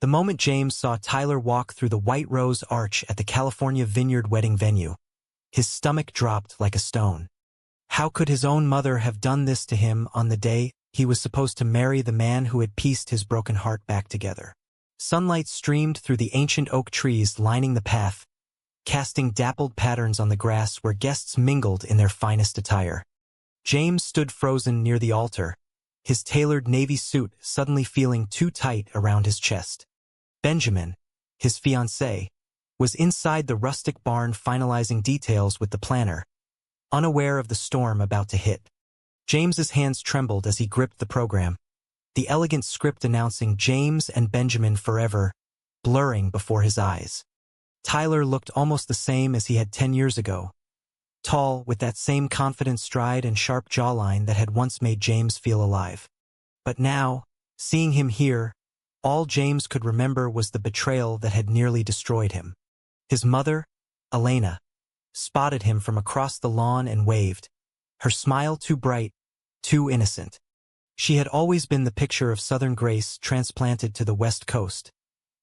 The moment James saw Tyler walk through the White Rose Arch at the California Vineyard wedding venue, his stomach dropped like a stone. How could his own mother have done this to him on the day he was supposed to marry the man who had pieced his broken heart back together? Sunlight streamed through the ancient oak trees lining the path, casting dappled patterns on the grass where guests mingled in their finest attire. James stood frozen near the altar, his tailored navy suit suddenly feeling too tight around his chest. Benjamin, his fiancée, was inside the rustic barn finalizing details with the planner, unaware of the storm about to hit. James's hands trembled as he gripped the program, the elegant script announcing James and Benjamin forever, blurring before his eyes. Tyler looked almost the same as he had 10 years ago, tall, with that same confident stride and sharp jawline that had once made James feel alive. But now, seeing him here, all James could remember was the betrayal that had nearly destroyed him. His mother, Elena, spotted him from across the lawn and waved, her smile too bright, too innocent. She had always been the picture of Southern grace transplanted to the West Coast,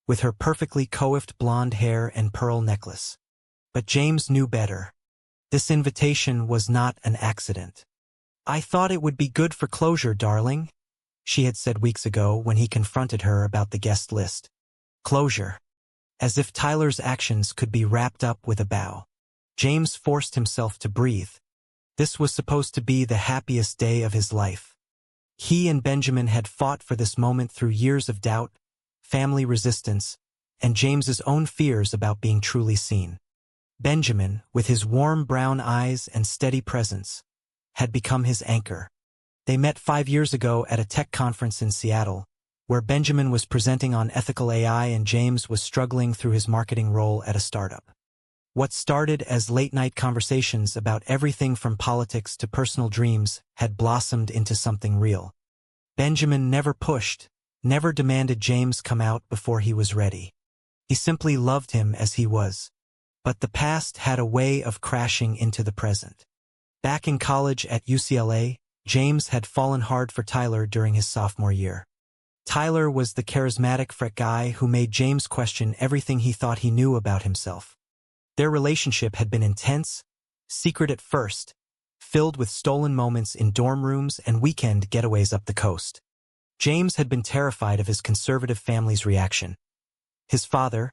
with her perfectly coiffed blonde hair and pearl necklace. But James knew better. This invitation was not an accident. "I thought it would be good for closure, darling," she had said weeks ago when he confronted her about the guest list. Closure. As if Tyler's actions could be wrapped up with a bow. James forced himself to breathe. This was supposed to be the happiest day of his life. He and Benjamin had fought for this moment through years of doubt, family resistance, and James's own fears about being truly seen. Benjamin, with his warm brown eyes and steady presence, had become his anchor. They met 5 years ago at a tech conference in Seattle, where Benjamin was presenting on ethical AI and James was struggling through his marketing role at a startup. What started as late-night conversations about everything from politics to personal dreams had blossomed into something real. Benjamin never pushed, never demanded James come out before he was ready. He simply loved him as he was. But the past had a way of crashing into the present. Back in college at UCLA, James had fallen hard for Tyler during his sophomore year. Tyler was the charismatic frat guy who made James question everything he thought he knew about himself. Their relationship had been intense, secret at first, filled with stolen moments in dorm rooms and weekend getaways up the coast. James had been terrified of his conservative family's reaction. His father,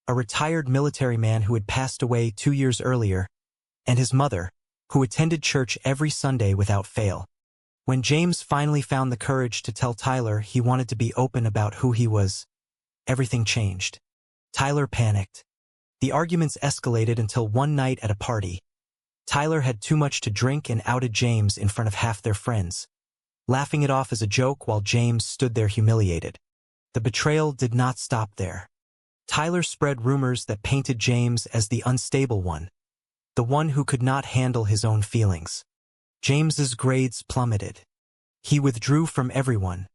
a retired military man who had passed away 2 years earlier, and his mother, who attended church every Sunday without fail. When James finally found the courage to tell Tyler he wanted to be open about who he was, everything changed. Tyler panicked. The arguments escalated until one night at a party, Tyler had too much to drink and outed James in front of half their friends, laughing it off as a joke while James stood there humiliated. The betrayal did not stop there. Tyler spread rumors that painted James as the unstable one, the one who could not handle his own feelings. James's grades plummeted. He withdrew from everyone,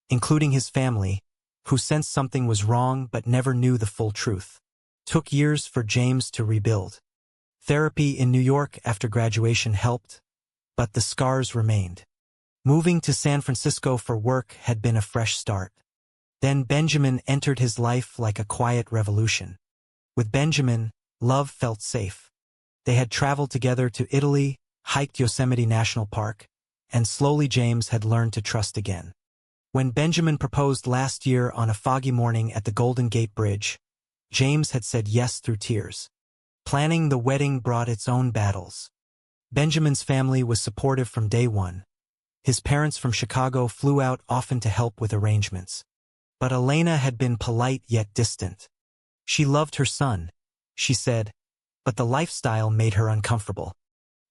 including his family, who sensed something was wrong but never knew the full truth. Took years for James to rebuild. Therapy in New York after graduation helped, but the scars remained. Moving to San Francisco for work had been a fresh start. Then Benjamin entered his life like a quiet revolution. With Benjamin, love felt safe. They had traveled together to Italy, hiked Yosemite National Park, and slowly James had learned to trust again. When Benjamin proposed last year on a foggy morning at the Golden Gate Bridge, James had said yes through tears. Planning the wedding brought its own battles. Benjamin's family was supportive from day one. His parents from Chicago flew out often to help with arrangements. But Elena had been polite yet distant. She loved her son, she said, but the lifestyle made her uncomfortable.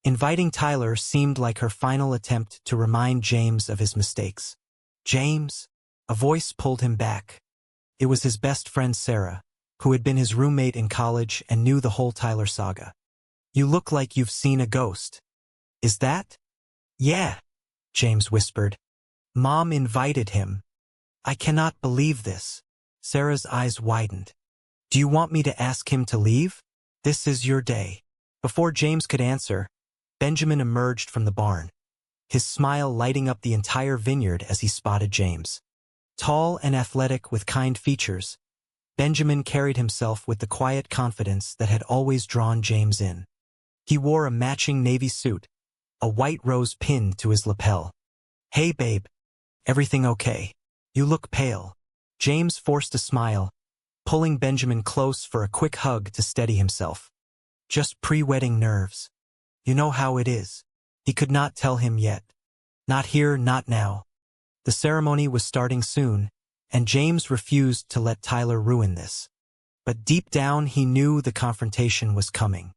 Inviting Tyler seemed like her final attempt to remind James of his mistakes. James? A voice pulled him back. It was his best friend Sarah, who had been his roommate in college and knew the whole Tyler saga. You look like you've seen a ghost. Is that? Yeah, James whispered. Mom invited him. I cannot believe this. Sarah's eyes widened. Do you want me to ask him to leave? This is your day. Before James could answer, Benjamin emerged from the barn, his smile lighting up the entire vineyard as he spotted James. Tall and athletic with kind features, Benjamin carried himself with the quiet confidence that had always drawn James in. He wore a matching navy suit, a white rose pinned to his lapel. "Hey, babe. Everything okay? You look pale." James forced a smile, pulling Benjamin close for a quick hug to steady himself. "Just pre-wedding nerves. You know how it is." He could not tell him yet. Not here, not now. The ceremony was starting soon, and James refused to let Tyler ruin this. But deep down he knew the confrontation was coming.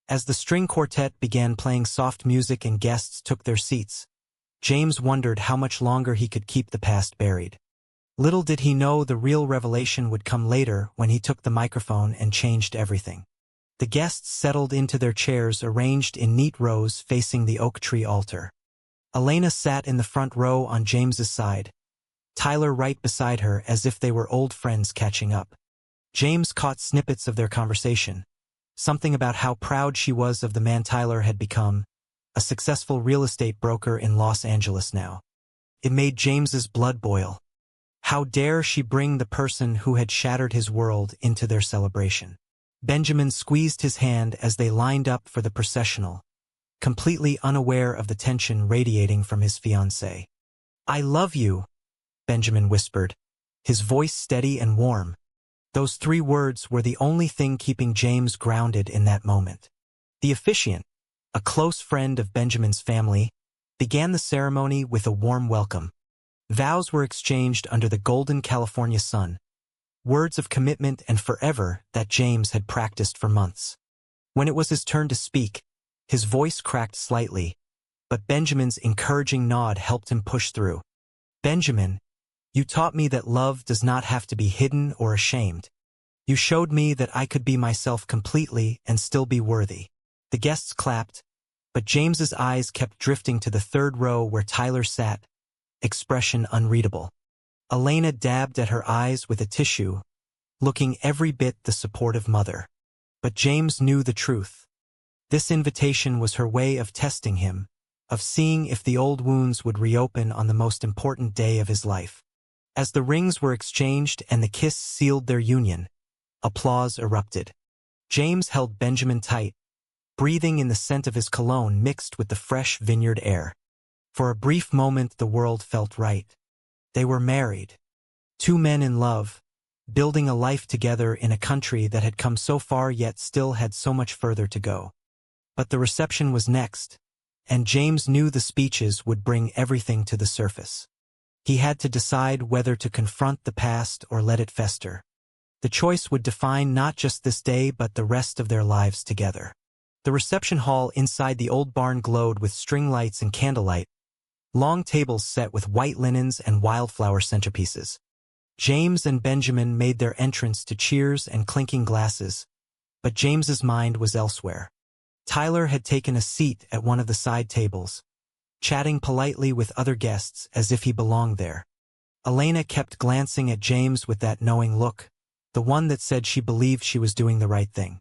As the string quartet began playing soft music and guests took their seats, James wondered how much longer he could keep the past buried. Little did he know the real revelation would come later when he took the microphone and changed everything. The guests settled into their chairs arranged in neat rows facing the oak tree altar. Elena sat in the front row on James's side, Tyler right beside her as if they were old friends catching up. James caught snippets of their conversation, something about how proud she was of the man Tyler had become, a successful real estate broker in Los Angeles now. It made James's blood boil. How dare she bring the person who had shattered his world into their celebration? Benjamin squeezed his hand as they lined up for the processional, completely unaware of the tension radiating from his fiancée. "I love you," Benjamin whispered, his voice steady and warm. Those 3 words were the only thing keeping James grounded in that moment. The officiant, a close friend of Benjamin's family, began the ceremony with a warm welcome. Vows were exchanged under the golden California sun, words of commitment and forever that James had practiced for months. When it was his turn to speak, his voice cracked slightly, but Benjamin's encouraging nod helped him push through. "Benjamin, you taught me that love does not have to be hidden or ashamed. You showed me that I could be myself completely and still be worthy." The guests clapped, but James's eyes kept drifting to the 3rd row where Tyler sat, expression unreadable. Elena dabbed at her eyes with a tissue, looking every bit the supportive mother. But James knew the truth. This invitation was her way of testing him, of seeing if the old wounds would reopen on the most important day of his life. As the rings were exchanged and the kiss sealed their union, applause erupted. James held Benjamin tight, breathing in the scent of his cologne mixed with the fresh vineyard air. For a brief moment the world felt right. They were married. 2 men in love, building a life together in a country that had come so far yet still had so much further to go. But the reception was next, and James knew the speeches would bring everything to the surface. He had to decide whether to confront the past or let it fester. The choice would define not just this day but the rest of their lives together. The reception hall inside the old barn glowed with string lights and candlelight, long tables set with white linens and wildflower centerpieces. James and Benjamin made their entrance to cheers and clinking glasses, but James's mind was elsewhere. Tyler had taken a seat at one of the side tables, chatting politely with other guests as if he belonged there. Elena kept glancing at James with that knowing look, the one that said she believed she was doing the right thing.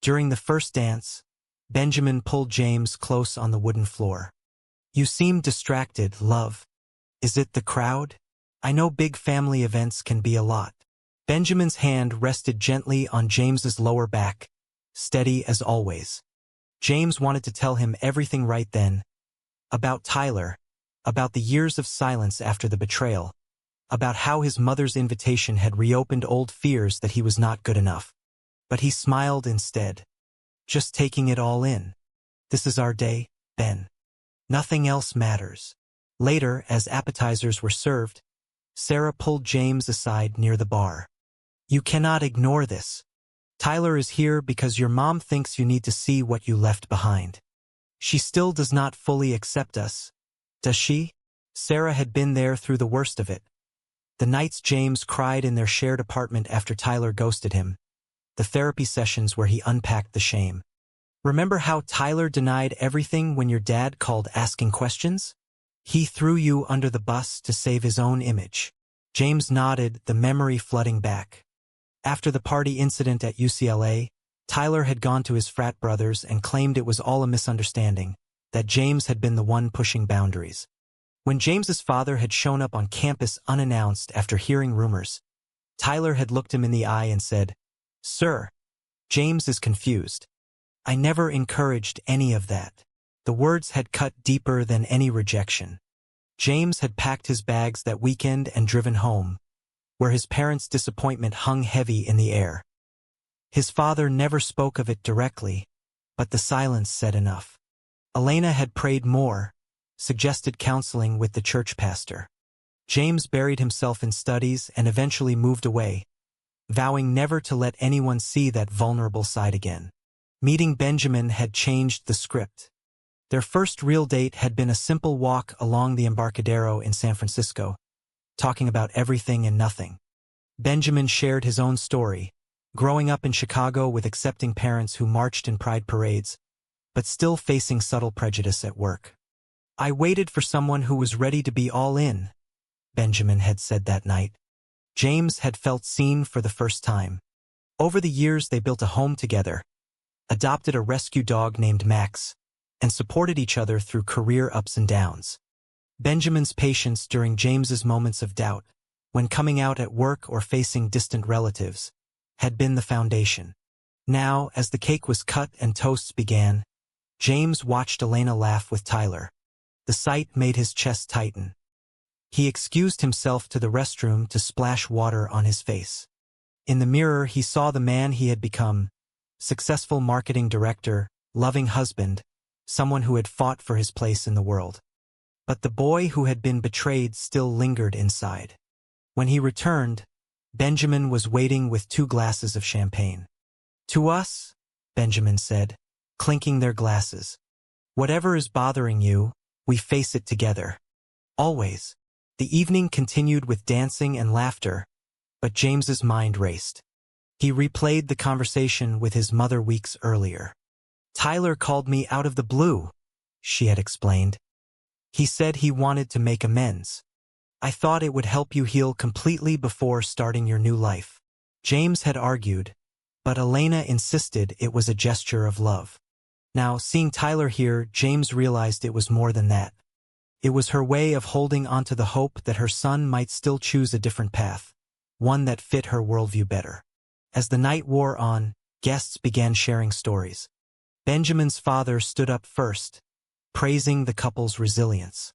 During the first dance, Benjamin pulled James close on the wooden floor. "You seem distracted, love. Is it the crowd? I know big family events can be a lot." Benjamin's hand rested gently on James's lower back, steady as always. James wanted to tell him everything right then. About Tyler, about the years of silence after the betrayal, about how his mother's invitation had reopened old fears that he was not good enough. But he smiled instead. "Just taking it all in. This is our day, Ben. Nothing else matters." Later, as appetizers were served, Sarah pulled James aside near the bar. "You cannot ignore this. Tyler is here because your mom thinks you need to see what you left behind. She still does not fully accept us, does she?" Sarah had been there through the worst of it. The nights James cried in their shared apartment after Tyler ghosted him, the therapy sessions where he unpacked the shame. "Remember how Tyler denied everything when your dad called asking questions? He threw you under the bus to save his own image." James nodded, the memory flooding back. After the party incident at UCLA, Tyler had gone to his frat brothers and claimed it was all a misunderstanding, that James had been the one pushing boundaries. When James's father had shown up on campus unannounced after hearing rumors, Tyler had looked him in the eye and said, "Sir, James is confused. I never encouraged any of that." The words had cut deeper than any rejection. James had packed his bags that weekend and driven home, where his parents' disappointment hung heavy in the air. His father never spoke of it directly, but the silence said enough. Elena had prayed more, suggested counseling with the church pastor. James buried himself in studies and eventually moved away, vowing never to let anyone see that vulnerable side again. Meeting Benjamin had changed the script. Their first real date had been a simple walk along the Embarcadero in San Francisco, talking about everything and nothing. Benjamin shared his own story, growing up in Chicago with accepting parents who marched in pride parades, but still facing subtle prejudice at work. "I waited for someone who was ready to be all in," Benjamin had said that night. James had felt seen for the first time. Over the years they built a home together, adopted a rescue dog named Max, and supported each other through career ups and downs. Benjamin's patience during James's moments of doubt, when coming out at work or facing distant relatives, had been the foundation. Now, as the cake was cut and toasts began, James watched Elena laugh with Tyler. The sight made his chest tighten. He excused himself to the restroom to splash water on his face. In the mirror he saw the man he had become, successful marketing director, loving husband, someone who had fought for his place in the world. But the boy who had been betrayed still lingered inside. When he returned, Benjamin was waiting with 2 glasses of champagne. "To us," Benjamin said, clinking their glasses. "Whatever is bothering you, we face it together. Always." The evening continued with dancing and laughter, but James's mind raced. He replayed the conversation with his mother weeks earlier. "Tyler called me out of the blue," she had explained. "He said he wanted to make amends. I thought it would help you heal completely before starting your new life." James had argued, but Elena insisted it was a gesture of love. Now, seeing Tyler here, James realized it was more than that. It was her way of holding onto the hope that her son might still choose a different path, one that fit her worldview better. As the night wore on, guests began sharing stories. Benjamin's father stood up first, praising the couple's resilience.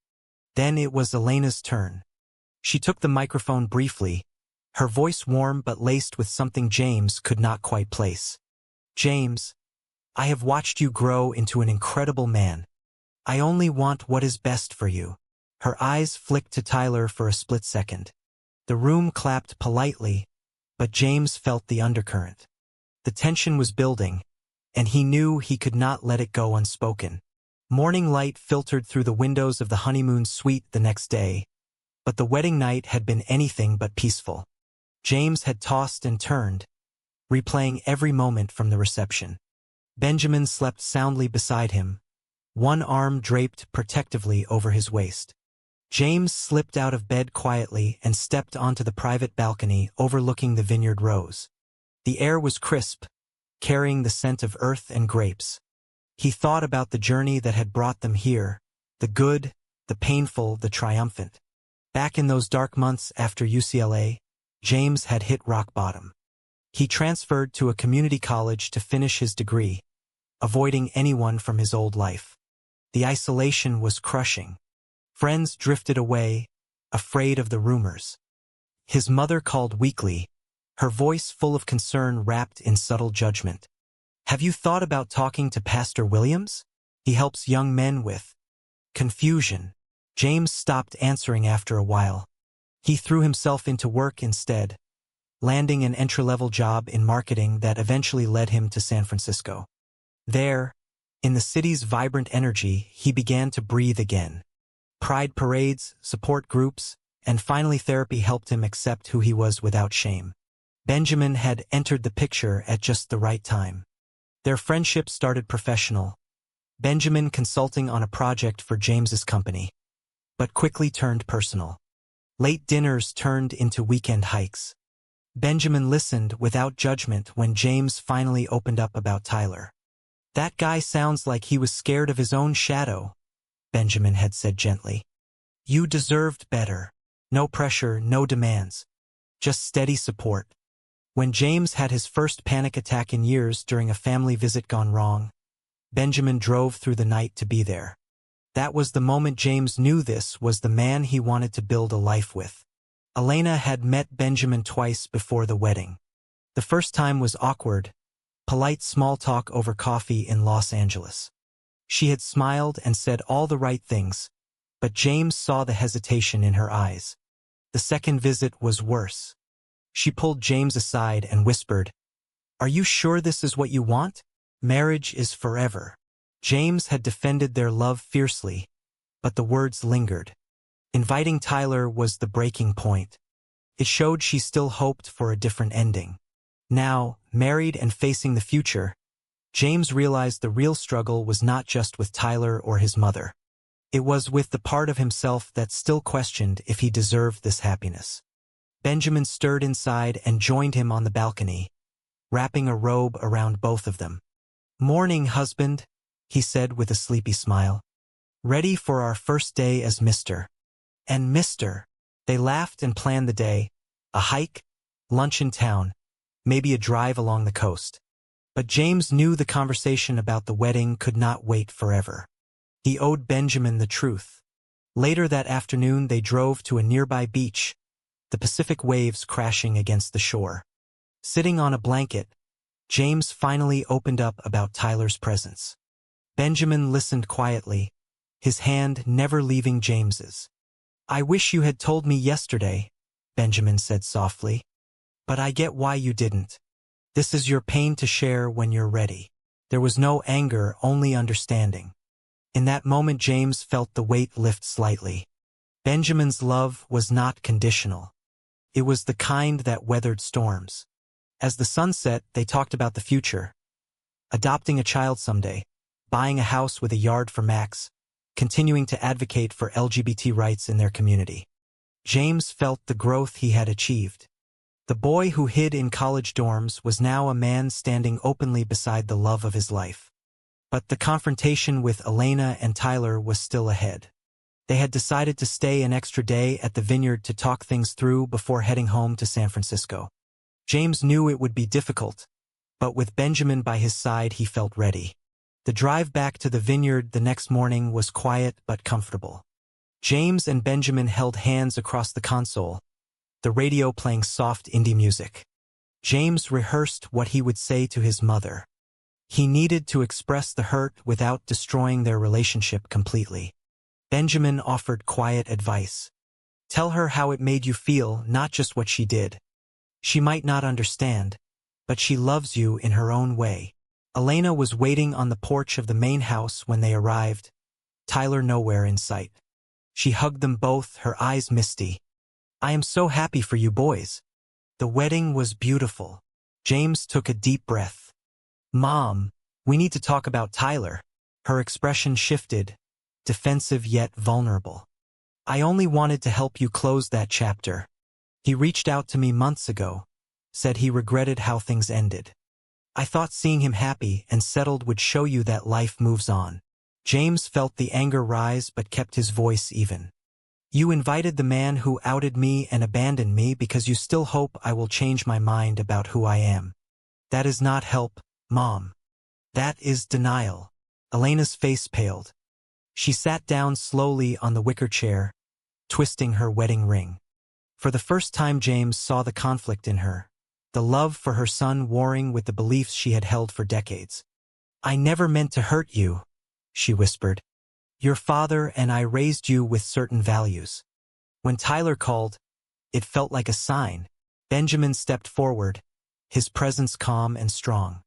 Then it was Elena's turn. She took the microphone briefly, her voice warm but laced with something James could not quite place. "James, I have watched you grow into an incredible man. I only want what is best for you." Her eyes flicked to Tyler for a split second. The room clapped politely, but James felt the undercurrent. The tension was building, and he knew he could not let it go unspoken. Morning light filtered through the windows of the honeymoon suite the next day, but the wedding night had been anything but peaceful. James had tossed and turned, replaying every moment from the reception. Benjamin slept soundly beside him, one arm draped protectively over his waist. James slipped out of bed quietly and stepped onto the private balcony overlooking the vineyard rows. The air was crisp, carrying the scent of earth and grapes. He thought about the journey that had brought them here, the good, the painful, the triumphant. Back in those dark months after UCLA, James had hit rock bottom. He transferred to a community college to finish his degree, avoiding anyone from his old life. The isolation was crushing. Friends drifted away, afraid of the rumors. His mother called weekly, her voice full of concern wrapped in subtle judgment. "Have you thought about talking to Pastor Williams? He helps young men with confusion." James stopped answering after a while. He threw himself into work instead, landing an entry-level job in marketing that eventually led him to San Francisco. There, in the city's vibrant energy, he began to breathe again. Pride parades, support groups, and finally therapy helped him accept who he was without shame. Benjamin had entered the picture at just the right time. Their friendship started professional, Benjamin consulting on a project for James's company, but quickly turned personal. Late dinners turned into weekend hikes. Benjamin listened without judgment when James finally opened up about Tyler. "That guy sounds like he was scared of his own shadow," Benjamin had said gently. "You deserved better. No pressure, no demands. just steady support. When James had his first panic attack in years during a family visit gone wrong, Benjamin drove through the night to be there. That was the moment James knew this was the man he wanted to build a life with. Elena had met Benjamin twice before the wedding. The first time was awkward, polite small talk over coffee in Los Angeles. She had smiled and said all the right things, but James saw the hesitation in her eyes. The second visit was worse. She pulled James aside and whispered, "Are you sure this is what you want? Marriage is forever." James had defended their love fiercely, but the words lingered. Inviting Tyler was the breaking point. It showed she still hoped for a different ending. Now, married and facing the future, James realized the real struggle was not just with Tyler or his mother. It was with the part of himself that still questioned if he deserved this happiness. Benjamin stirred inside and joined him on the balcony, wrapping a robe around both of them. "Morning, husband," he said with a sleepy smile. "Ready for our first day as Mr. and Mr." They laughed and planned the day, a hike, lunch in town, maybe a drive along the coast. But James knew the conversation about the wedding could not wait forever. He owed Benjamin the truth. Later that afternoon they drove to a nearby beach, the Pacific waves crashing against the shore. Sitting on a blanket, James finally opened up about Tyler's presence. Benjamin listened quietly, his hand never leaving James's. "I wish you had told me yesterday," Benjamin said softly. "But I get why you didn't. This is your pain to share when you're ready." There was no anger, only understanding. In that moment James felt the weight lift slightly. Benjamin's love was not conditional. It was the kind that weathered storms. As the sun set, they talked about the future. Adopting a child someday, buying a house with a yard for Max, continuing to advocate for LGBT rights in their community. James felt the growth he had achieved. The boy who hid in college dorms was now a man standing openly beside the love of his life. But the confrontation with Elena and Tyler was still ahead. They had decided to stay an extra day at the vineyard to talk things through before heading home to San Francisco. James knew it would be difficult, but with Benjamin by his side he felt ready. The drive back to the vineyard the next morning was quiet but comfortable. James and Benjamin held hands across the console, the radio playing soft indie music. James rehearsed what he would say to his mother. He needed to express the hurt without destroying their relationship completely. Benjamin offered quiet advice. "Tell her how it made you feel, not just what she did. She might not understand, but she loves you in her own way." Elena was waiting on the porch of the main house when they arrived, Tyler nowhere in sight. She hugged them both, her eyes misty. "I am so happy for you boys. The wedding was beautiful." James took a deep breath. "Mom, we need to talk about Tyler." Her expression shifted, defensive yet vulnerable. "I only wanted to help you close that chapter. He reached out to me months ago, said he regretted how things ended. I thought seeing him happy and settled would show you that life moves on." James felt the anger rise but kept his voice even. "You invited the man who outed me and abandoned me because you still hope I will change my mind about who I am. That is not help, Mom. That is denial." Elena's face paled. She sat down slowly on the wicker chair, twisting her wedding ring. For the first time James saw the conflict in her, the love for her son warring with the beliefs she had held for decades. "I never meant to hurt you," she whispered. "Your father and I raised you with certain values." When Tyler called, it felt like a sign. Benjamin stepped forward, his presence calm and strong.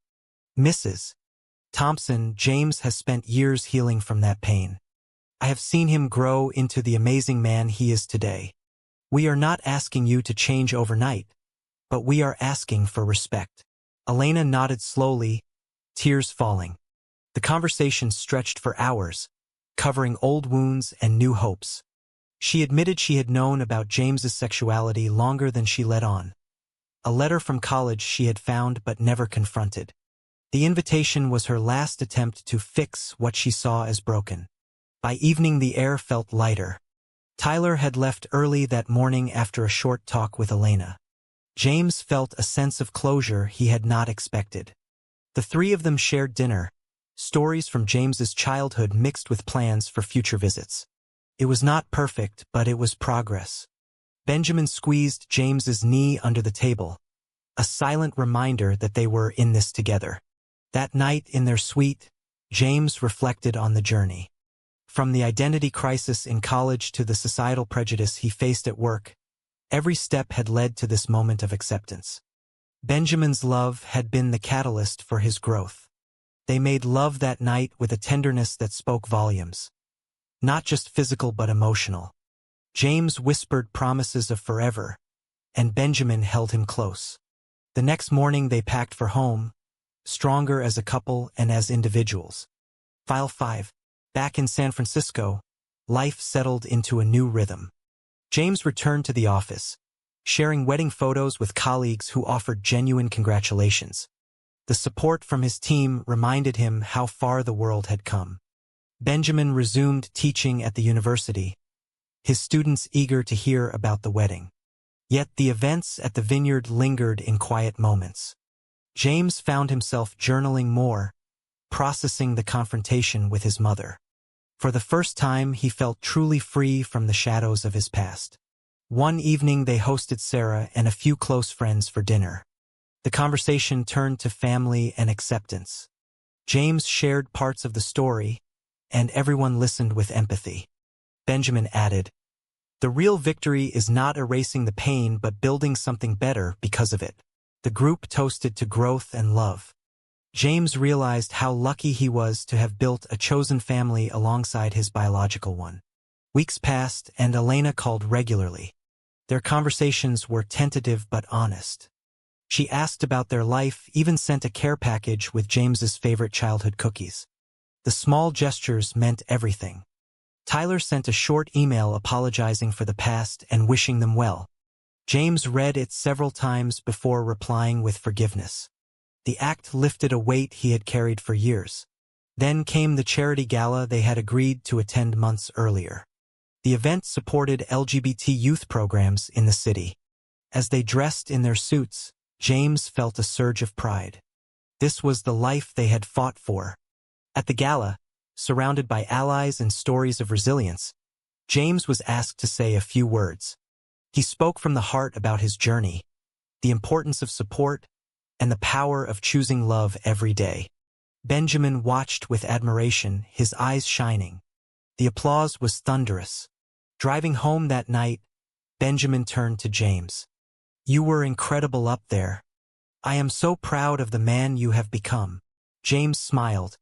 "Mrs. Thompson, James has spent years healing from that pain. I have seen him grow into the amazing man he is today. We are not asking you to change overnight, but we are asking for respect." Elena nodded slowly, tears falling. The conversation stretched for hours, covering old wounds and new hopes. She admitted she had known about James's sexuality longer than she let on. A letter from college she had found but never confronted. The invitation was her last attempt to fix what she saw as broken. By evening the air felt lighter. Tyler had left early that morning after a short talk with Elena. James felt a sense of closure he had not expected. The three of them shared dinner, stories from James's childhood mixed with plans for future visits. It was not perfect, but it was progress. Benjamin squeezed James's knee under the table, a silent reminder that they were in this together. That night in their suite, James reflected on the journey. From the identity crisis in college to the societal prejudice he faced at work, every step had led to this moment of acceptance. Benjamin's love had been the catalyst for his growth. They made love that night with a tenderness that spoke volumes. Not just physical but emotional. James whispered promises of forever, and Benjamin held him close. The next morning they packed for home, stronger as a couple and as individuals. File 5. Back in San Francisco, life settled into a new rhythm. James returned to the office, sharing wedding photos with colleagues who offered genuine congratulations. The support from his team reminded him how far the world had come. Benjamin resumed teaching at the university, his students eager to hear about the wedding. Yet the events at the vineyard lingered in quiet moments. James found himself journaling more, processing the confrontation with his mother. For the first time, he felt truly free from the shadows of his past. One evening they hosted Sarah and a few close friends for dinner. The conversation turned to family and acceptance. James shared parts of the story, and everyone listened with empathy. Benjamin added, "The real victory is not erasing the pain but building something better because of it." The group toasted to growth and love. James realized how lucky he was to have built a chosen family alongside his biological one. Weeks passed, and Elena called regularly. Their conversations were tentative but honest. She asked about their life, even sent a care package with James's favorite childhood cookies. The small gestures meant everything. Tyler sent a short email apologizing for the past and wishing them well. James read it several times before replying with forgiveness. The act lifted a weight he had carried for years. Then came the charity gala they had agreed to attend months earlier. The event supported LGBT youth programs in the city. As they dressed in their suits, James felt a surge of pride. This was the life they had fought for. At the gala, surrounded by allies and stories of resilience, James was asked to say a few words. He spoke from the heart about his journey, the importance of support, and the power of choosing love every day. Benjamin watched with admiration, his eyes shining. The applause was thunderous. Driving home that night, Benjamin turned to James. "You were incredible up there. I am so proud of the man you have become." James smiled,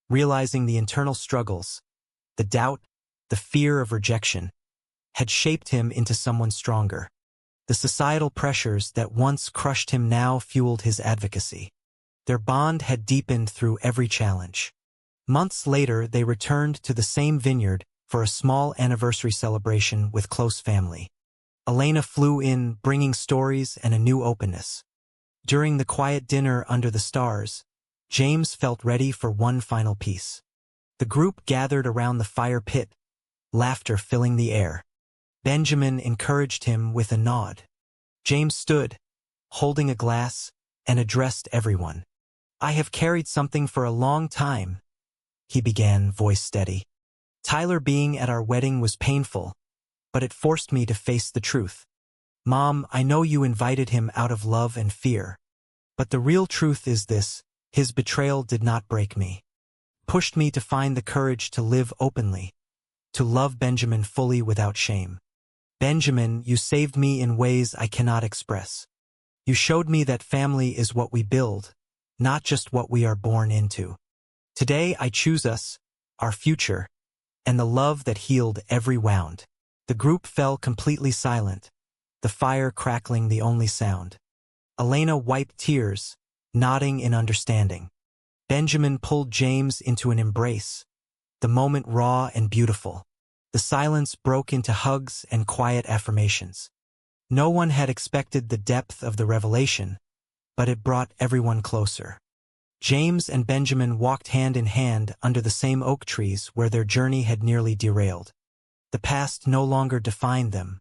realizing the internal struggles, the doubt, the fear of rejection, had shaped him into someone stronger. The societal pressures that once crushed him now fueled his advocacy. Their bond had deepened through every challenge. Months later, they returned to the same vineyard for a small anniversary celebration with close family. Elena flew in, bringing stories and a new openness. During the quiet dinner under the stars, James felt ready for one final piece. The group gathered around the fire pit, laughter filling the air. Benjamin encouraged him with a nod. James stood, holding a glass, and addressed everyone. "I have carried something for a long time," he began, voice steady. "Tyler being at our wedding was painful, but it forced me to face the truth. Mom, I know you invited him out of love and fear. But the real truth is this: his betrayal did not break me. Pushed me to find the courage to live openly, to love Benjamin fully without shame. Benjamin, you saved me in ways I cannot express. You showed me that family is what we build, not just what we are born into. Today I choose us, our future, and the love that healed every wound." The group fell completely silent, the fire crackling the only sound. Elena wiped tears, nodding in understanding. Benjamin pulled James into an embrace, the moment raw and beautiful. The silence broke into hugs and quiet affirmations. No one had expected the depth of the revelation, but it brought everyone closer. James and Benjamin walked hand in hand under the same oak trees where their journey had nearly derailed. The past no longer defined them.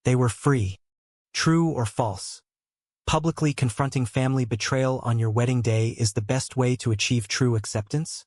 They were free, true or false. Publicly confronting family betrayal on your wedding day is the best way to achieve true acceptance?